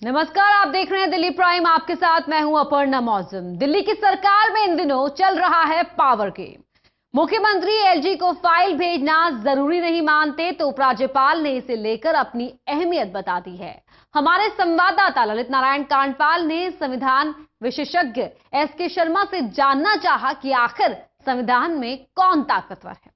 नमस्कार, आप देख रहे हैं दिल्ली प्राइम। आपके साथ मैं हूं अपर्णा मौजम। दिल्ली की सरकार में इन दिनों चल रहा है पावर गेम। मुख्यमंत्री एलजी को फाइल भेजना जरूरी नहीं मानते तो उपराज्यपाल ने इसे लेकर अपनी अहमियत बता दी है। हमारे संवाददाता ललित नारायण कांडपाल ने संविधान विशेषज्ञ एसके शर्मा से जानना चाहा कि आखिर संविधान में कौन ताकतवर है।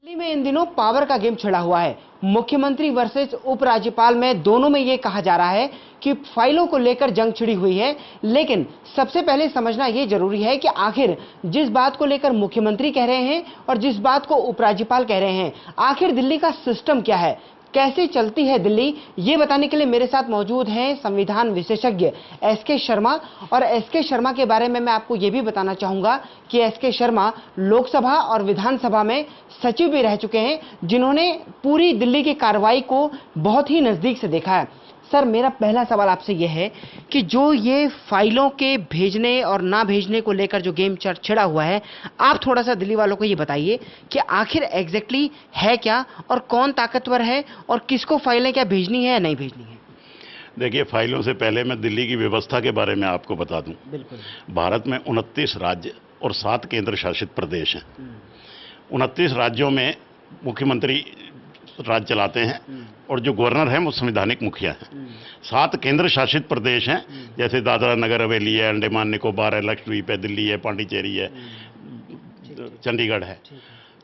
दिल्ली में इन दिनों पावर का गेम छिड़ा हुआ है। मुख्यमंत्री वर्सेस उपराज्यपाल में दोनों में यह कहा जा रहा है कि फाइलों को लेकर जंग छिड़ी हुई है। लेकिन सबसे पहले समझना यह जरूरी है कि आखिर जिस बात को लेकर मुख्यमंत्री कह रहे हैं और जिस बात को उपराज्यपाल कह रहे हैं, आखिर दिल्ली का सिस्टम क्या है, कैसे चलती है दिल्ली, ये बताने के लिए मेरे साथ मौजूद हैं संविधान विशेषज्ञ एसके शर्मा। और एसके शर्मा के बारे में मैं आपको ये भी बताना चाहूंगा कि एसके शर्मा लोकसभा और विधानसभा में सचिव भी रह चुके हैं, जिन्होंने पूरी दिल्ली की कार्रवाई को बहुत ही नजदीक से देखा है। सर, मेरा पहला सवाल आपसे यह है कि जो ये फाइलों के भेजने और ना भेजने को लेकर जो गेम छिड़ा हुआ है, आप थोड़ा सा दिल्ली वालों को ये बताइए कि आखिर एग्जैक्टली है क्या और कौन ताकतवर है और किसको फाइलें क्या भेजनी है या नहीं भेजनी है। देखिए, फाइलों से पहले मैं दिल्ली की व्यवस्था के बारे में आपको बता दूं। बिल्कुल। भारत में 29 राज्य और 7 केंद्र शासित प्रदेश हैं। 29 राज्यों में मुख्यमंत्री राज्य चलाते हैं और जो गवर्नर हैं वो संवैधानिक मुखिया हैं। 7 केंद्र शासित प्रदेश हैं, जैसे दादरा नगर हवेली है, अंडमान निकोबार है, लक्षद्वीप है, दिल्ली है, पांडिचेरी है, चंडीगढ़ है।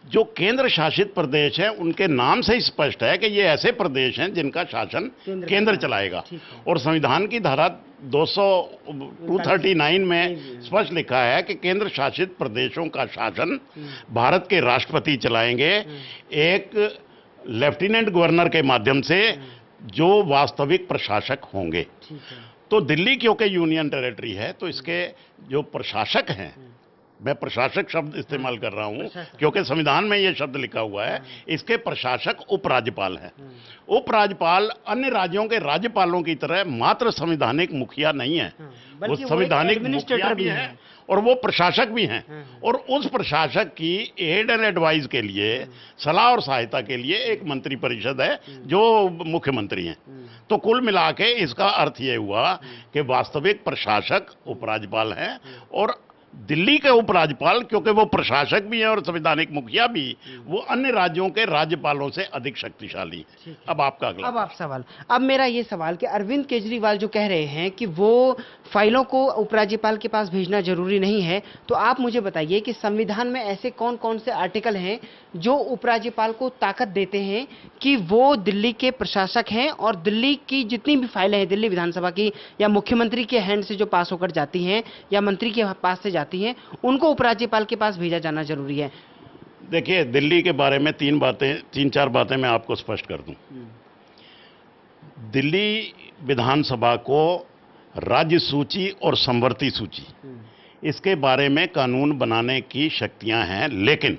जो केंद्र शासित प्रदेश हैं उनके नाम से ही स्पष्ट है कि ये ऐसे प्रदेश हैं जिनका शासन केंद्र चलाएगा। और संविधान की धारा 239 में स्पष्ट लिखा है कि केंद्र शासित प्रदेशों का शासन भारत के राष्ट्रपति चलाएंगे, एक लेफ्टिनेंट गवर्नर के माध्यम से, जो वास्तविक प्रशासक होंगे। तो दिल्ली क्योंकि यूनियन टेरिटरी है तो इसके जो प्रशासक हैं, मैं प्रशासक शब्द इस्तेमाल कर रहा हूं क्योंकि संविधान में यह शब्द लिखा हुआ है, इसके प्रशासक उपराज्यपाल हैं। उपराज्यपाल अन्य राज्यों के राज्यपालों की तरह मात्र संवैधानिक मुखिया नहीं है, वो संवैधानिक मुखिया भी है और वो प्रशासक भी हैं। और उस प्रशासक की एड एंड एडवाइस के लिए, सलाह और सहायता के लिए एक मंत्री परिषद है जो मुख्यमंत्री हैं। तो कुल मिला के इसका अर्थ ये हुआ कि वास्तविक प्रशासक उपराज्यपाल हैं और दिल्ली के उपराज्यपाल, क्योंकि वो प्रशासक भी हैं और संवैधानिक मुखिया भी, वो अन्य राज्यों के राज्यपालों से अधिक शक्तिशाली है। अब आपका अगला सवाल। अब मेरा ये सवाल कि अरविंद केजरीवाल जो कह रहे हैं कि वो फाइलों को उपराज्यपाल के पास भेजना जरूरी नहीं है, तो आप मुझे बताइए कि संविधान में ऐसे कौन कौन से आर्टिकल हैं जो उपराज्यपाल को ताकत देते हैं कि वो दिल्ली के प्रशासक हैं और दिल्ली की जितनी भी फाइलें हैं, दिल्ली विधानसभा की या मुख्यमंत्री के हैंड से जो पास होकर जाती हैं या मंत्री के पास से जाती हैं, उनको उपराज्यपाल के पास भेजा जाना जरूरी है। देखिए, दिल्ली के बारे में 3-4 बातें मैं आपको स्पष्ट कर दूं। दिल्ली विधानसभा को राज्य सूची और संवर्ती सूची, इसके बारे में कानून बनाने की शक्तियां हैं, लेकिन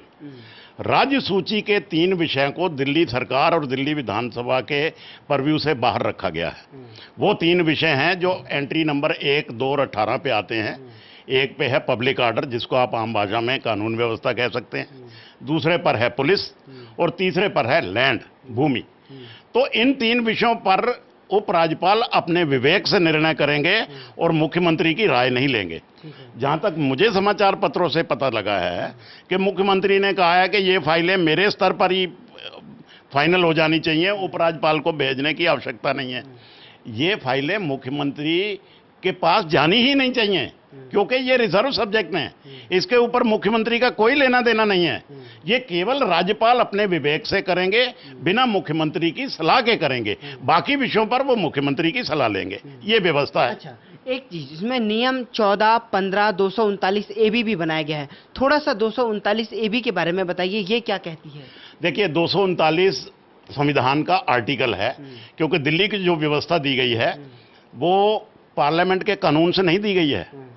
राज्य सूची के 3 विषयों को दिल्ली सरकार और दिल्ली विधानसभा के परव्यू से बाहर रखा गया है। वो 3 विषय हैं जो एंट्री नंबर 1, 2 और 18 पे आते हैं। एक पे है पब्लिक ऑर्डर, जिसको आप आम भाषा में कानून व्यवस्था कह सकते हैं, दूसरे पर है पुलिस और तीसरे पर है लैंड, भूमि। तो इन 3 विषयों पर उपराज्यपाल अपने विवेक से निर्णय करेंगे और मुख्यमंत्री की राय नहीं लेंगे। जहां तक मुझे समाचार पत्रों से पता लगा है कि मुख्यमंत्री ने कहा है कि ये फाइलें मेरे स्तर पर ही फाइनल हो जानी चाहिए, उपराज्यपाल को भेजने की आवश्यकता नहीं है। ये फाइलें मुख्यमंत्री के पास जानी ही नहीं चाहिए क्योंकि ये रिजर्व सब्जेक्ट हैं, इसके ऊपर मुख्यमंत्री का कोई लेना देना नहीं है। ये केवल राज्यपाल अपने विवेक से करेंगे, बिना मुख्यमंत्री की सलाह के करेंगे। बाकी विषयों पर वो मुख्यमंत्री की सलाह लेंगे, ये व्यवस्था है। अच्छा, एक चीज इसमें नियम 14, 15, 239 AB भी बनाया गया है। थोड़ा सा 239 AB के बारे में बताइए, ये क्या कहती है। देखिए, 239 संविधान का आर्टिकल है, क्योंकि दिल्ली की जो व्यवस्था दी गई है वो पार्लियामेंट के कानून से नहीं दी गई है।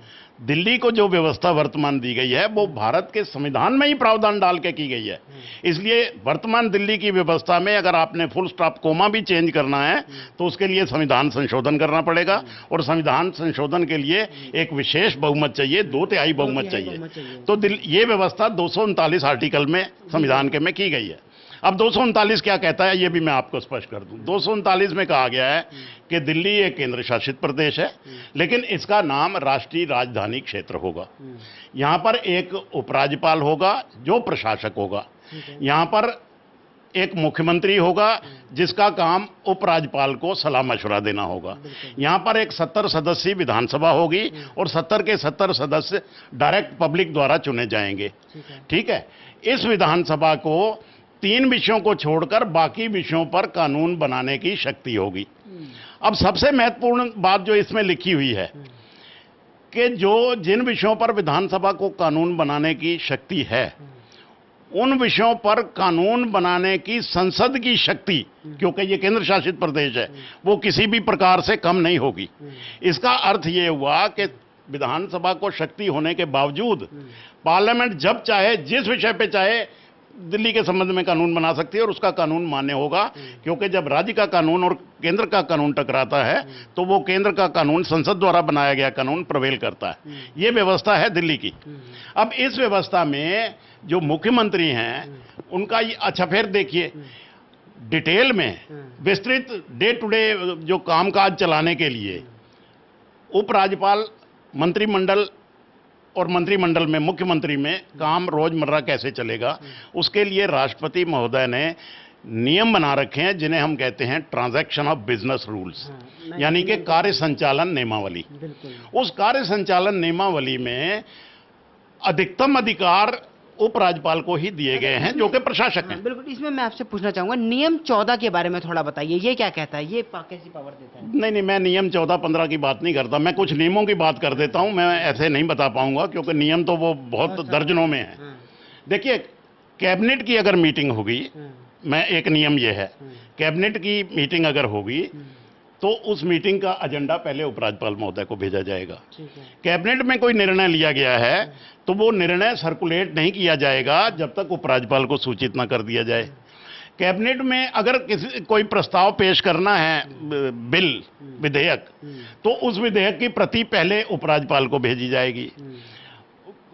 दिल्ली को जो व्यवस्था वर्तमान दी गई है वो भारत के संविधान में ही प्रावधान डाल के की गई है। इसलिए वर्तमान दिल्ली की व्यवस्था में अगर आपने फुल स्टॉप कोमा भी चेंज करना है तो उसके लिए संविधान संशोधन करना पड़ेगा और संविधान संशोधन के लिए एक विशेष बहुमत चाहिए, 2/3 बहुमत चाहिए। तो ये व्यवस्था 239 आर्टिकल में संविधान के में की गई है। अब 239 क्या कहता है ये भी मैं आपको स्पष्ट कर दूं। 239 में कहा गया है कि दिल्ली एक केंद्र शासित प्रदेश है, लेकिन इसका नाम राष्ट्रीय राजधानी क्षेत्र होगा। यहाँ पर एक उपराज्यपाल होगा जो प्रशासक होगा, यहाँ पर एक मुख्यमंत्री होगा जिसका काम उपराज्यपाल को सलाह मशवरा देना होगा, यहाँ पर एक 70 सदस्यीय विधानसभा होगी और 70 के 70 सदस्य डायरेक्ट पब्लिक द्वारा चुने जाएंगे। ठीक है, इस विधानसभा को 3 विषयों को छोड़कर बाकी विषयों पर कानून बनाने की शक्ति होगी। अब सबसे महत्वपूर्ण बात जो इसमें लिखी हुई है कि जिन विषयों पर विधानसभा को कानून बनाने की शक्ति है, उन विषयों पर कानून बनाने की संसद की शक्ति, क्योंकि ये केंद्र शासित प्रदेश है, वो किसी भी प्रकार से कम नहीं होगी। इसका अर्थ ये हुआ कि विधानसभा को शक्ति होने के बावजूद पार्लियामेंट जब चाहे जिस विषय पे चाहे दिल्ली के संबंध में कानून बना सकती है और उसका कानून मान्य होगा, क्योंकि जब राज्य का कानून और केंद्र का कानून टकराता है तो वो केंद्र का कानून, संसद द्वारा बनाया गया कानून प्रवेल करता है। ये व्यवस्था है दिल्ली की। अब इस व्यवस्था में जो मुख्यमंत्री हैं उनका अच्छा, फिर देखिए डिटेल में विस्तृत डे टू डे जो कामकाज चलाने के लिए उपराज्यपाल, मंत्रिमंडल और मंत्रिमंडल में मुख्यमंत्री में काम रोजमर्रा कैसे चलेगा, उसके लिए राष्ट्रपति महोदय ने नियम बना रखे हैं जिन्हें हम कहते हैं ट्रांजैक्शन ऑफ बिजनेस रूल्स, यानी कि कार्य संचालन नियमावली। उस कार्य संचालन नियमावली में अधिकतम अधिकार उपराज्यपाल को ही दिए गए हैं जो कि प्रशासक हैं। बिल्कुल, इसमें मैं आपसे पूछना चाहूंगा नियम 14 के बारे में थोड़ा बताइए, ये क्या कहता है, ये कैसी पावर देता है? नहीं, मैं नियम 14-15 की बात नहीं करता, मैं कुछ नियमों की बात कर देता हूं। मैं ऐसे नहीं बता पाऊंगा क्योंकि नियम तो वो बहुत दर्जनों में है। देखिए, कैबिनेट की अगर मीटिंग होगी, मैं एक नियम ये है, कैबिनेट की मीटिंग अगर होगी तो उस मीटिंग का एजेंडा पहले उपराज्यपाल महोदय को भेजा जाएगा। कैबिनेट में कोई निर्णय लिया गया है तो वो निर्णय सर्कुलेट नहीं किया जाएगा जब तक उपराज्यपाल को सूचित ना कर दिया जाए। कैबिनेट में अगर कोई प्रस्ताव पेश करना है, बिल, विधेयक, तो उस विधेयक की प्रति पहले उपराज्यपाल को भेजी जाएगी।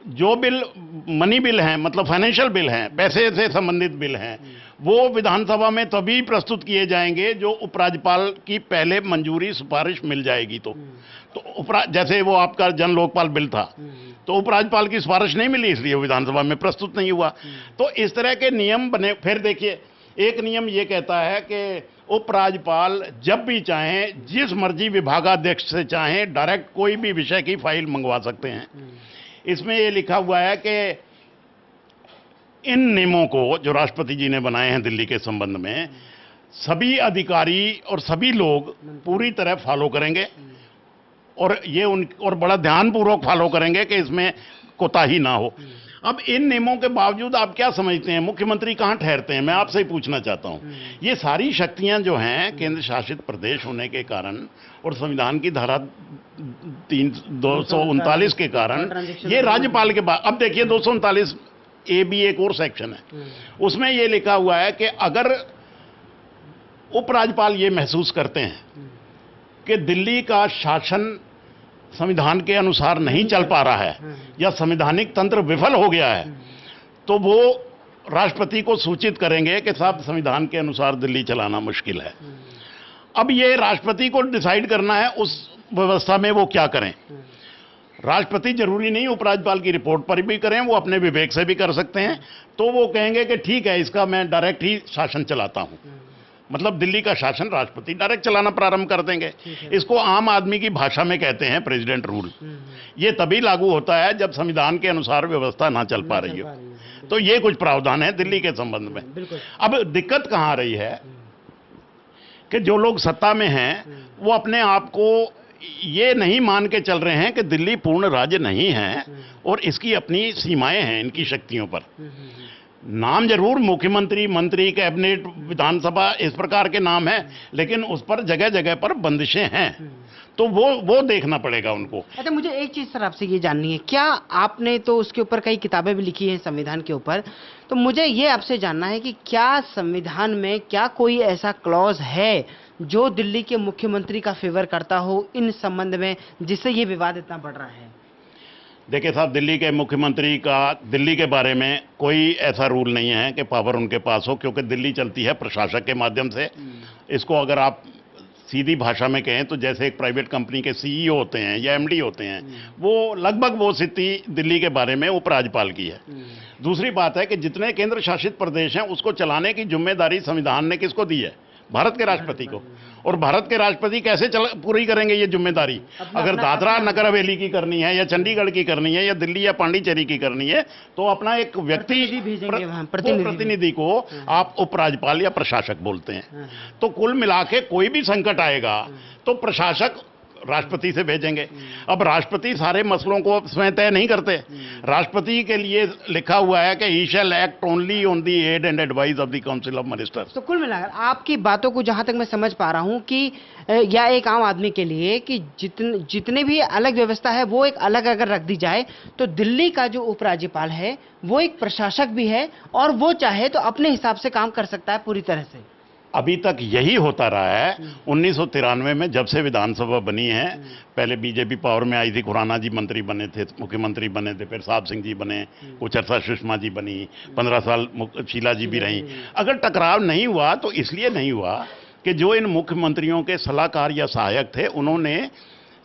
जो बिल मनी बिल हैं, मतलब फाइनेंशियल बिल हैं, पैसे से संबंधित बिल हैं, वो विधानसभा में तभी प्रस्तुत किए जाएंगे जो उपराज्यपाल की पहले मंजूरी, सिफारिश मिल जाएगी। तो जैसे वो आपका जन लोकपाल बिल था तो उपराज्यपाल की सिफारिश नहीं मिली, इसलिए विधानसभा में प्रस्तुत नहीं हुआ। तो इस तरह के नियम बने। फिर देखिए, एक नियम ये कहता है कि उपराज्यपाल जब भी चाहें, जिस मर्जी विभागाध्यक्ष से चाहें, डायरेक्ट कोई भी विषय की फाइल मंगवा सकते हैं। इसमें ये लिखा हुआ है कि इन नियमों को जो राष्ट्रपति जी ने बनाए हैं दिल्ली के संबंध में, सभी अधिकारी और सभी लोग पूरी तरह फॉलो करेंगे और ये और बड़ा ध्यानपूर्वक फॉलो करेंगे कि इसमें कोताही ना हो। अब इन नियमों के बावजूद आप क्या समझते हैं मुख्यमंत्री कहां ठहरते हैं? मैं आपसे ही पूछना चाहता हूं। ये सारी शक्तियां जो हैं केंद्र शासित प्रदेश होने के कारण और संविधान की धारा 239 के कारण ये राज्यपाल के अब देखिए 239 ए बी एक और सेक्शन है, उसमें ये लिखा हुआ है कि अगर उपराज्यपाल ये महसूस करते हैं कि दिल्ली का शासन संविधान के अनुसार नहीं चल पा रहा है या संवैधानिक तंत्र विफल हो गया है, तो वो राष्ट्रपति को सूचित करेंगे कि साहब संविधान के अनुसार दिल्ली चलाना मुश्किल है। अब ये राष्ट्रपति को डिसाइड करना है उस व्यवस्था में वो क्या करें। राष्ट्रपति जरूरी नहीं उपराज्यपाल की रिपोर्ट पर भी करें, वो अपने विवेक से भी कर सकते हैं। तो वो कहेंगे कि ठीक है, इसका मैं डायरेक्ट ही शासन चलाता हूं, मतलब दिल्ली का शासन राष्ट्रपति डायरेक्ट चलाना प्रारंभ कर देंगे। इसको आम आदमी की भाषा में कहते हैं प्रेसिडेंट रूल। ये तभी लागू होता है जब संविधान के अनुसार व्यवस्था ना चल पा रही हो। तो ये कुछ प्रावधान है दिल्ली के संबंध में। अब दिक्कत कहां आ रही है कि जो लोग सत्ता में हैं वो अपने आप को ये नहीं मान के चल रहे हैं कि दिल्ली पूर्ण राज्य नहीं है और इसकी अपनी सीमाएं हैं इनकी शक्तियों पर। नाम जरूर मुख्यमंत्री, मंत्री, कैबिनेट, विधानसभा इस प्रकार के नाम हैं, लेकिन उस पर जगह जगह पर बंदिशें हैं। तो वो देखना पड़ेगा उनको। अच्छा, मुझे एक चीज सर आपसे ये जाननी है, क्या आपने तो उसके ऊपर कई किताबें भी लिखी हैं संविधान के ऊपर, तो मुझे ये आपसे जानना है कि क्या संविधान में क्या कोई ऐसा क्लॉज है जो दिल्ली के मुख्यमंत्री का फेवर करता हो इन संबंध में, जिससे ये विवाद इतना बढ़ रहा है? देखिए साहब, दिल्ली के मुख्यमंत्री का दिल्ली के बारे में कोई ऐसा रूल नहीं है कि पावर उनके पास हो, क्योंकि दिल्ली चलती है प्रशासक के माध्यम से। इसको अगर आप सीधी भाषा में कहें तो जैसे एक प्राइवेट कंपनी के सीईओ होते हैं या एमडी होते हैं, वो लगभग वो स्थिति दिल्ली के बारे में उपराज्यपाल की है। दूसरी बात है कि जितने केंद्र शासित प्रदेश हैं उसको चलाने की जिम्मेदारी संविधान ने किसको दी है? भारत के राष्ट्रपति को। और भारत के राष्ट्रपति कैसे पूरी करेंगे ये जिम्मेदारी? अगर दादरा नगर हवेली की करनी है या चंडीगढ़ की करनी है या दिल्ली या पांडिचेरी की करनी है तो अपना एक व्यक्ति प्रतिनिधि को आप उपराज्यपाल या प्रशासक बोलते हैं। तो कुल मिला के कोई भी संकट आएगा तो प्रशासक राष्ट्रपति से भेजेंगे। अब राष्ट्रपति सारे मसलों को स्वयं तय नहीं करते। राष्ट्रपति के लिए लिखा हुआ है कि he shall act only on the aid and advice of the council of ministers. तो कुल मिलाकर आपकी बातों को जहां तक मैं समझ पा रहा हूं कि या एक आम आदमी के लिए कि जितने भी अलग व्यवस्था है वो एक अलग अगर रख दी जाए तो दिल्ली का जो उपराज्यपाल है वो एक प्रशासक भी है और वो चाहे तो अपने हिसाब से काम कर सकता है पूरी तरह से। अभी तक यही होता रहा है। 1993 में जब से विधानसभा बनी है, पहले बीजेपी पावर में आई थी, खुराना जी मंत्री बने थे, मुख्यमंत्री बने थे, फिर साहब सिंह जी बने, कुछ अर्सा सुषमा जी बनी, 15 साल शीला जी भी रही। अगर टकराव नहीं हुआ तो इसलिए नहीं हुआ कि जो इन मुख्यमंत्रियों के सलाहकार या सहायक थे उन्होंने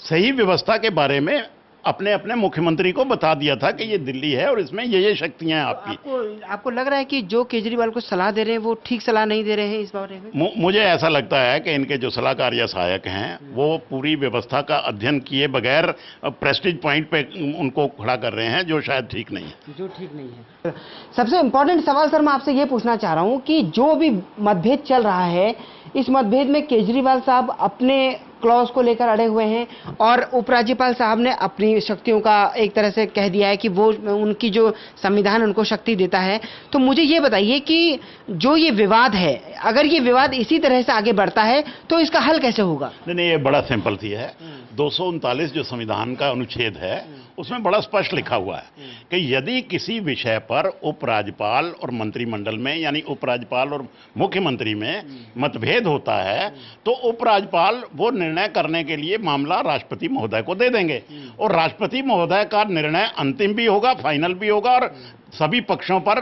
सही व्यवस्था के बारे में अपने अपने मुख्यमंत्री को बता दिया था कि ये दिल्ली है और इसमें ये शक्तियां हैं आपकी। आपको लग रहा है कि जो केजरीवाल को सलाह दे रहे हैं वो ठीक सलाह नहीं दे रहे हैं इस बारे में? मुझे ऐसा लगता है कि इनके जो सलाहकार या सहायक हैं वो पूरी व्यवस्था का अध्ययन किए बगैर प्रेस्टीज पॉइंट पे उनको खड़ा कर रहे हैं, जो शायद ठीक नहीं है। जो ठीक नहीं है। सबसे इंपॉर्टेंट सवाल सर मैं आपसे ये पूछना चाह रहा हूँ कि जो भी मतभेद चल रहा है इस मतभेद में केजरीवाल साहब अपने क्लॉज को लेकर अड़े हुए हैं और उपराज्यपाल साहब ने अपनी शक्तियों का एक तरह से कह दिया है कि वो उनकी जो संविधान उनको शक्ति देता है। तो मुझे ये बताइए कि जो ये विवाद है, अगर ये विवाद इसी तरह से आगे बढ़ता है तो इसका हल कैसे होगा? नहीं, ये बड़ा सिंपल सी है। 239 जो संविधान का अनुच्छेद है उसमें बड़ा स्पष्ट लिखा हुआ है कि यदि किसी विषय पर उपराज्यपाल और मंत्रिमंडल में यानी उपराज्यपाल और मुख्यमंत्री में मतभेद होता है तो उपराज्यपाल वो निर्णय करने के लिए मामला राष्ट्रपति महोदय को दे देंगे और राष्ट्रपति महोदय का निर्णय अंतिम भी होगा, फाइनल भी होगा और सभी पक्षों पर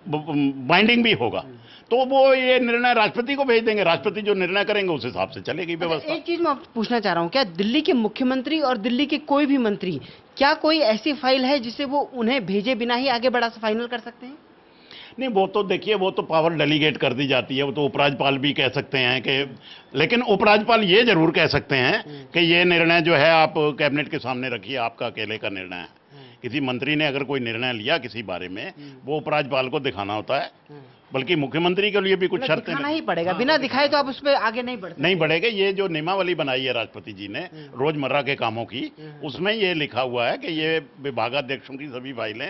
बाइंडिंग भी होगा। तो वो ये निर्णय राष्ट्रपति को भेज देंगे, राष्ट्रपति जो निर्णय करेंगे उस हिसाब से चलेगी व्यवस्था। एक चीज मैं पूछना चाह रहा हूँ, क्या दिल्ली के मुख्यमंत्री और दिल्ली के कोई भी मंत्री क्या कोई ऐसी फाइल है जिसे वो उन्हें भेजे बिना ही आगे बढ़ा फाइनल कर सकते हैं? नहीं, वो तो देखिए वो तो पावर डेलीगेट कर दी जाती है, वो तो उपराज्यपाल भी कह सकते हैं कि, लेकिन उपराज्यपाल ये जरूर कह सकते हैं कि ये निर्णय जो है आप कैबिनेट के सामने रखिए, आपका अकेले का निर्णय है। किसी मंत्री ने अगर कोई निर्णय लिया किसी बारे में वो उपराज्यपाल को दिखाना होता है, बल्कि मुख्यमंत्री के लिए भी कुछ शर्तें दिखाना ही पड़ेगा, बिना दिखाए तो आप उस पर आगे नहीं बढ़ेगा। ये जो नियमावली बनाई है राष्ट्रपति जी ने रोजमर्रा के कामों की, उसमें ये लिखा हुआ है कि ये विभागाध्यक्षों की सभी फाइलें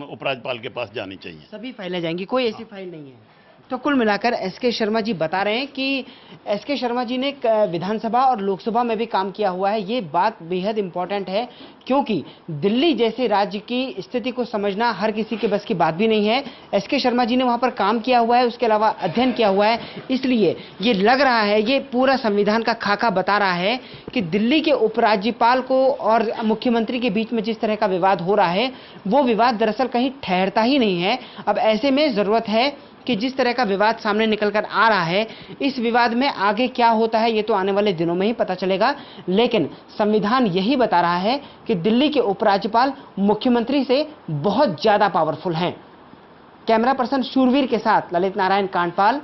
उपराज्यपाल के पास जानी चाहिए। सभी फाइलें जाएंगी, कोई ऐसी फाइल नहीं है। तो कुल मिलाकर एसके शर्मा जी बता रहे हैं कि एसके शर्मा जी ने विधानसभा और लोकसभा में भी काम किया हुआ है। ये बात बेहद इंपॉर्टेंट है क्योंकि दिल्ली जैसे राज्य की स्थिति को समझना हर किसी के बस की बात भी नहीं है। एसके शर्मा जी ने वहां पर काम किया हुआ है, उसके अलावा अध्ययन किया हुआ है, इसलिए ये लग रहा है, ये पूरा संविधान का खाका बता रहा है कि दिल्ली के उपराज्यपाल को और मुख्यमंत्री के बीच में जिस तरह का विवाद हो रहा है वो विवाद दरअसल कहीं ठहरता ही नहीं है। अब ऐसे में जरूरत है कि जिस तरह का विवाद सामने निकलकर आ रहा है, इस विवाद में आगे क्या होता है ये तो आने वाले दिनों में ही पता चलेगा, लेकिन संविधान यही बता रहा है कि दिल्ली के उपराज्यपाल मुख्यमंत्री से बहुत ज्यादा पावरफुल हैं। कैमरा पर्सन शूरवीर के साथ ललित नारायण कांडपाल,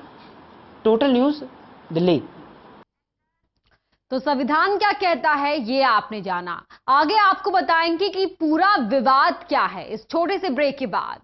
टोटल न्यूज, दिल्ली। तो संविधान क्या कहता है ये आपने जाना, आगे आपको बताएंगे कि पूरा विवाद क्या है इस छोटे से ब्रेक के बाद।